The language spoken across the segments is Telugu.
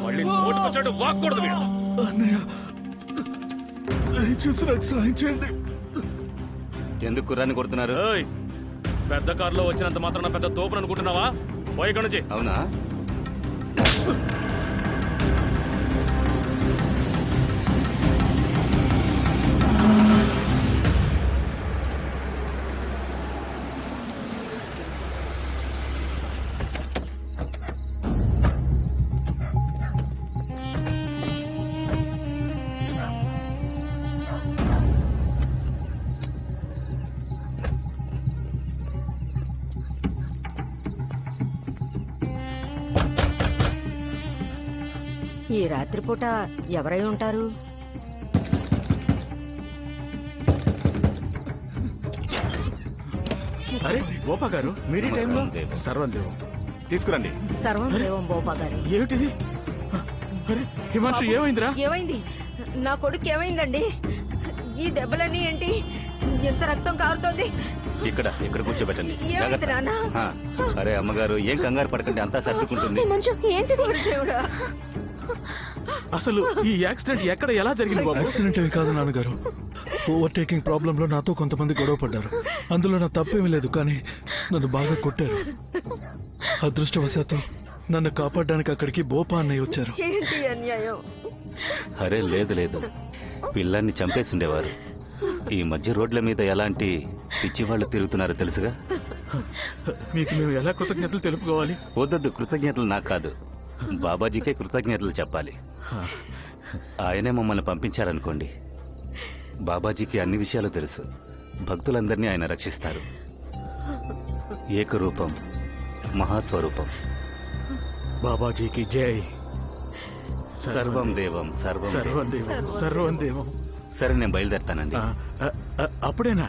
మళ్ళీ నోటికొచ్చాడు వాక్కూడదు మీరు. అన్నయ్య దయచేసి నాకు సాయం చేయండి. ఎందుకు కుర్రాన్ని కొడుతున్నారు? పెద్ద కారులో వచ్చినంత మాత్రాన పెద్ద తోపును అనుకుంటున్నావా? పోయి ఇక్కడ నుంచి. అవునా? ఈ రాత్రిపూట ఎవరై ఉంటారు? అరే గోపా గారు, మీరు ఈ టైంలో? సర్వం దేవం తీసుకురండి. సర్వం దేవం బోపా గారు. ఏమిటిది? అరే హిమాంశు, ఏమైందిరా? ఏమైంది? నా కొడుకు ఏమైందండి? ఈ దెబ్బలన్నీ ఏంటి? ఎంత రక్తం కారుతోంది? ఇక్కడ కూర్చోబెట్టండి. ఏమైంది నాన్న? అరే అమ్మగారు, ఏం కంగారు పడకండి, అంతా సర్దుకుంటుంది. ఏంటిది? దేవుడా, అసలు ఈ యాక్సిడెంట్ ఎక్కడ ఎలా జరిగింది? యాక్సిడెంట్ ఏమి కాదు నాన్నగారు. ఓవర్టేకింగ్ ప్రాబ్లం లో నాతో కొంతమంది గొడవ పడ్డారు. అందులో నా తప్పేమీ లేదు, కానీ నన్ను బాగా కొట్టారు. అదృష్టవశాత్తు నన్ను కాపాడడానికి అక్కడికి బోపా అన్నయ్య వచ్చారు. ఏంటి అన్యాయం? అరే లేదు, పిల్లాన్ని చంపేసిండేవారు. ఈ మధ్య రోడ్ల మీద ఎలాంటి పిచ్చి వాళ్ళు తిరుగుతున్నారో తెలుసుగా. మీకు మేము ఎలా కృతజ్ఞతలు తెలుపుకోవాలి? వద్దొద్దు, కృతజ్ఞతలు నాకు కాదు, బాబాజీకే కృతజ్ఞతలు చెప్పాలి. ఆయనే మమ్మల్ని పంపించారనుకోండి. బాబాజీకి అన్ని విషయాలు తెలుసు. భక్తులందరినీ ఆయన రక్షిస్తారు. ఏకరూపం, మహాస్వరూపం. బాబాజీకి జై. సర్వం దేవం, సర్వం దేవం. సరే, నేను బయలుదేరతానండి. అప్పుడేనా?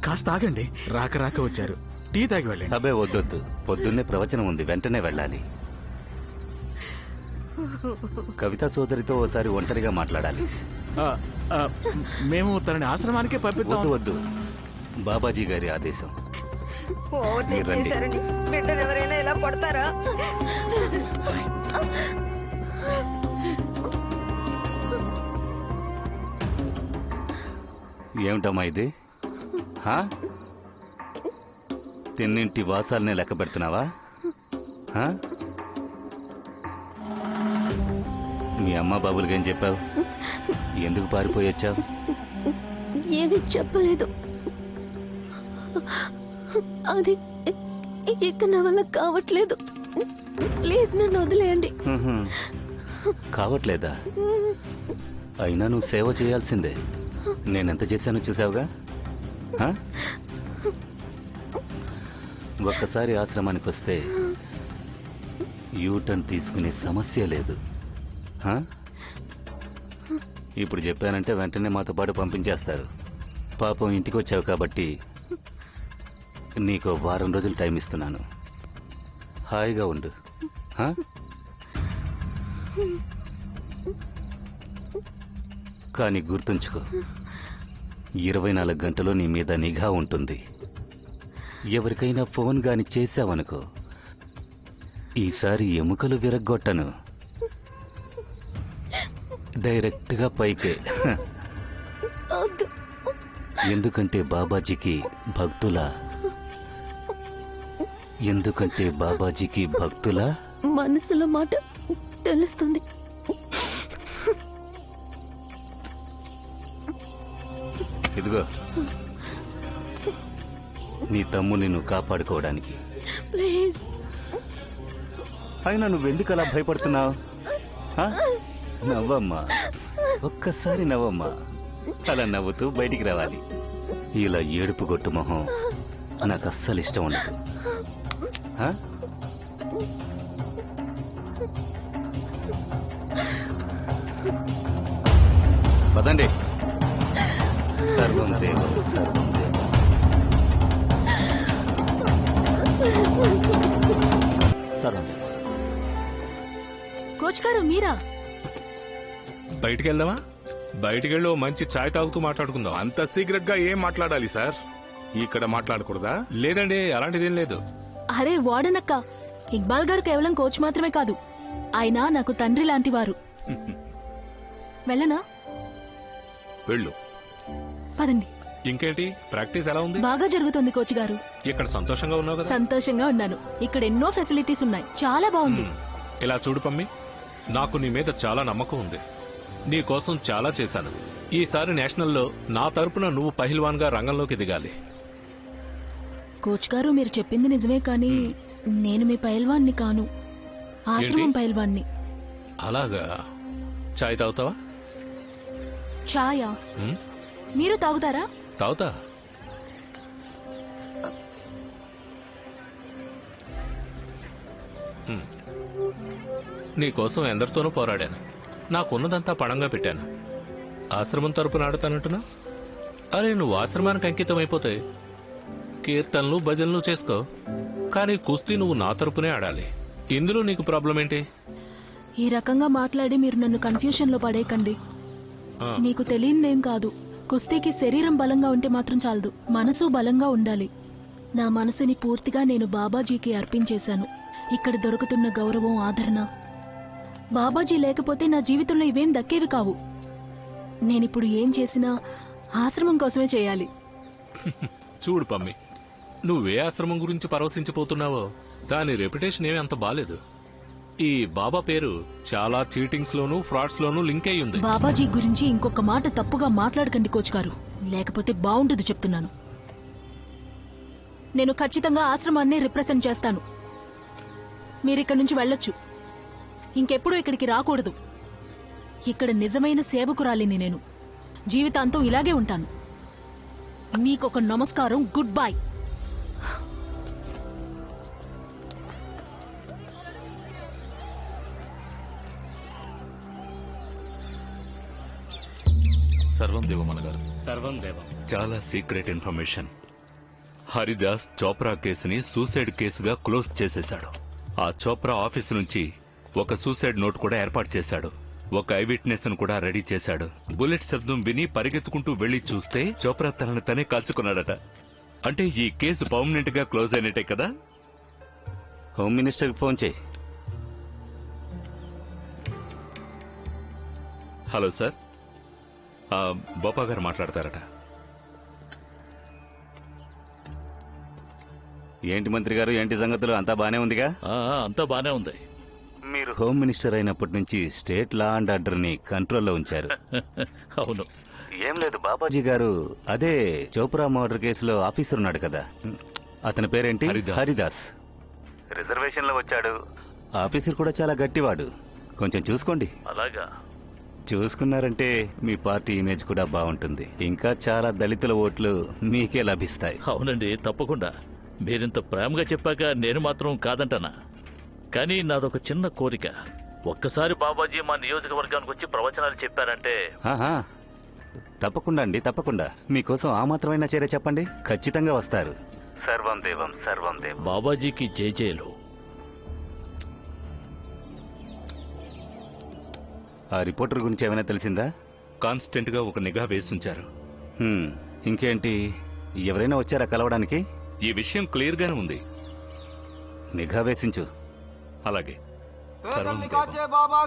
కాస్త ఆగండి, రాక వచ్చారు. టీ తాగి వెళ్ళండి. అబ్బే వద్దొద్దు, పొద్దున్నే ప్రవచనం ఉంది, వెంటనే వెళ్ళాలి. కవితా సోదరితో ఓసారి ఒంటరిగా మాట్లాడాలి. మేము తనని ఆశ్రమానికే పంపిద్దాం. వద్దు, బాబాజీ గారి ఆదేశం. చేశారని బిడ్డను ఎవరైనా ఇలా కొడతారా? ఏమిటమ్మా ఇది? తిన్నింటి వాసాలనే లెక్క పెడుతున్నావా? మీ అమ్మ బాబులకి ఏం చెప్పావు? ఎందుకు పారిపోయొచ్చావు? ఏమీ చెప్పలేదు. అది ఇక నా వల్ల కావట్లేదు. ప్లీజ్ నన్ను వదిలేయండి. కావట్లేదా? అయినా నువ్వు సేవ చేయాల్సిందే. నేనెంత చేశానో చూసావుగా. ఒక్కసారి ఆశ్రమానికి వస్తే యూటర్న్ తీసుకునే సమస్య లేదు. ఇప్పుడు చెప్పానంటే వెంటనే మాతో పాటు పంపించేస్తారు. పాపం ఇంటికి వచ్చావు కాబట్టి నీకు వారం రోజులు టైం ఇస్తున్నాను. హాయిగా ఉండు. కానీ గుర్తుంచుకో, 24 గంటలు నీ మీద నిఘా ఉంటుంది. ఎవరికైనా ఫోన్ గాని చేశావనుకో, ఈసారి ఎముకలు విరగ్గొట్టను, డైరెక్ట్గా పైకే. ఎందుకంటే బాబాజీకి భక్తుల మనసులో మాట తెలుస్తుంది. ఇదిగో నీ తమ్ముని నువ్వు కాపాడుకోవడానికి. ప్లీజ్. అయినా నువ్వెందుకు అలా భయపడుతున్నావు? నవ్వమ్మా, ఒక్కసారి నవ్వమ్మా. అలా నవ్వుతూ బయటికి రావాలి. ఇలా ఏడుపు గొట్టు మొహం నాకు అస్సలు ఇష్టం ఉండదు. పదండి. సర్వం దేవం, సర్వం దేవం. సర్వం దేవం. కోచ్ గారు మీరా? బయటికి వెళ్దామా? బయటికి వెళ్ళి ఓ మంచి ఛాయ్ తాగుతూ మాట్లాడుకుందాం. అంత సీక్రెట్ గా ఏం మాట్లాడాలి సార్? ఇక్కడ మాట్లాడకూడదా? లేదండి, అలాంటిదేం లేదు. అరే వాడనక్క, ఇక్బాల్ గారు కేవలం కోచ్ మాత్రమే కాదు, ఆయన నాకు తండ్రి లాంటి వారు. వెళ్ళనా? వెళ్ళు. పదండి. ఇంకేంటి, ప్రాక్టీస్ ఎలా ఉంది? బాగా జరుగుతుంది కోచ్ గారు. ఇక్కడ సంతోషంగా ఉన్నావు కదా? సంతోషంగా ఉన్నాను. ఇక్కడ ఎన్నో ఫెసిలిటీస్ ఉన్నాయి, చాలా బాగుంది. ఇలా చూడు పమ్మి, నాకు నీ మీద చాలా నమ్మకం ఉంది. నీ కోసం చాలా చేశాను. ఈసారి నేషనల్లో నా తరపున నువ్వు పహిల్వాన్ గా రంగంలోకి దిగాలి. కోచ్ గారు మీరు చెప్పింది నిజమే, కానీ నేను మీ పైల్వాన్ని కాను, ఆశ్రమం ఏంటి? పైల్వాన్ని. అలాగా? ఛాయ్ తాగుతావా? ఛాయా? ఉమ్, మీరు తాగుతారా? తాగుతా. ఉమ్. నీకోసం ఎందరితోనూ పోరాడాను. నాకున్నదంతా పణంగా పెట్టాను. ఆశ్రమం తరపున ఆడతానంటున్నా? అరే, నువ్వు ఆశ్రమానికి అంకితం అయిపోతే కీర్తనలు భజనలు చేసుకో, కానీ కుస్తీ నువ్వు నా తరపునే ఆడాలి. ఇందులో నీకు ప్రాబ్లం ఏంటి? ఈ రకంగా మాట్లాడి మీరు నన్ను కన్ఫ్యూషన్ లో పడేయకండి. ఆ, మీకు తెలియనిదేం కాదు, కుస్తీకి శరీరం బలంగా ఉంటే మాత్రం చాలదు, మనసు బలంగా ఉండాలి. నా మనసుని పూర్తిగా నేను బాబాజీకి అర్పించేశాను. ఇక్కడ దొరుకుతున్న గౌరవం, ఆదరణ, బాబాజీ లేకపోతే నా జీవితంలో ఇవేం దక్కేవి కావు. నేనిప్పుడు ఏం చేసినా ఆశ్రమం కోసమే చేయాలి. చూడు పమ్మి, నువ్వే ఆశ్రమం గురించి పరవశించిపోతున్నావో దాని రెప్యుటేషన్ ఏమీ అంత బాలేదు. ఈ బాబా పేరు చాలా చీటింగ్స్ లోనూ ఫ్రాడ్స్ లోనూ లింక్ అయి ఉంది. బాబాజీ గురించి ఇంకొక మాట తప్పుగా మాట్లాడకండి కోచ్ గారు, లేకపోతే బాగుంటుంది చెప్తున్నాను. నేను ఖచ్చితంగా ఆశ్రమాన్ని రిప్రజెంట్ చేస్తాను. మీరిక్కడి నుంచి వెళ్ళొచ్చు. ఇంకెప్పుడు ఇక్కడికి రాకూడదు. ఇక్కడ నిజమైన సేవకురాలిని నేను. జీవితాంతం ఇలాగే ఉంటాను. మీకొక నమస్కారం, గుడ్ బై. సర్వం దేవమన గారు. సర్వం దేవం. చాలా సీక్రెట్ ఇన్ఫర్మేషన్. హరిదాస్ చోప్రా కేసుని సూసైడ్ కేసుగా క్లోజ్ చేసేశాడు. ఆ చోప్రా ఆఫీసు నుంచి ఒక సూసైడ్ నోట్ కూడా ఏర్పాటు చేశాడు. ఒక ఐ విట్నెస్ ను కూడా రెడీ చేశాడు. బుల్లెట్ శబ్దం విని పరిగెత్తుకుంటూ వెళ్లి చూస్తే చోప్రా తనను తనే కాల్చుకున్నాడట. అంటే ఈ కేసు పర్మనెంట్ గా క్లోజ్ అయినట్టే కదా? హోమ్ మినిస్టర్ ఫోన్ చేయి. హలో సార్, బోపా గారు మాట్లాడతారట. ఏంటి మంత్రి గారు, ఏంటి సంగతులు? అంతా బానే ఉందిగా? అంతా బానే ఉంది. మీరు హోమ్ మినిస్టర్ అయినప్పటి నుంచి స్టేట్ లా అండ్ ఆర్డర్ ని కంట్రోల్లో ఉంచారు. అవును. ఏం లేదు, బాబాజీ గారు అదే చోప్రా మర్డర్ కేసులో ఆఫీసర్ ఉన్నాడు కదా, అతని పేరేంటి? హరిదాస్. రిజర్వేషన్ లో వచ్చాడు. ఆఫీసర్ కూడా చాలా గట్టివాడు. కొంచెం చూసుకోండి. అలాగా? చూసుకున్నారంటే మీ పార్టీ ఇమేజ్ కూడా బాగుంటుంది. ఇంకా చాలా దళితుల ఓట్లు మీకే లభిస్తాయి. అవునండి, తప్పకుండా. మీరింత ప్రేమగా చెప్పాక నేను మాత్రం కాదంటానా? కానీ నాదొక చిన్న కోరిక. ఒక్కసారి బాబాజీ మా నియోజకవర్గానికి వచ్చి ప్రవచనాలు చెప్పారంటే. ఆహా, తప్పకుండా అండి, తప్పకుండా. మీకోసం ఆ మాత్రమైనా చర్య చెప్పండి, ఖచ్చితంగా వస్తారు. సర్వం దేవం, సర్వం దేవం. బాబాజీకి జై జయలు. ఆ రిపోర్టర్ గురించి ఏమైనా తెలిసిందా? కాన్స్టెంట్ గా ఒక నిఘా వేసుంచారు. ఇంకేంటి, ఎవరైనా వచ్చారా కలవడానికి? ఈ విషయం క్లియర్ గానే ఉంది. నిఘా వేసించు. అలాగే. బాబా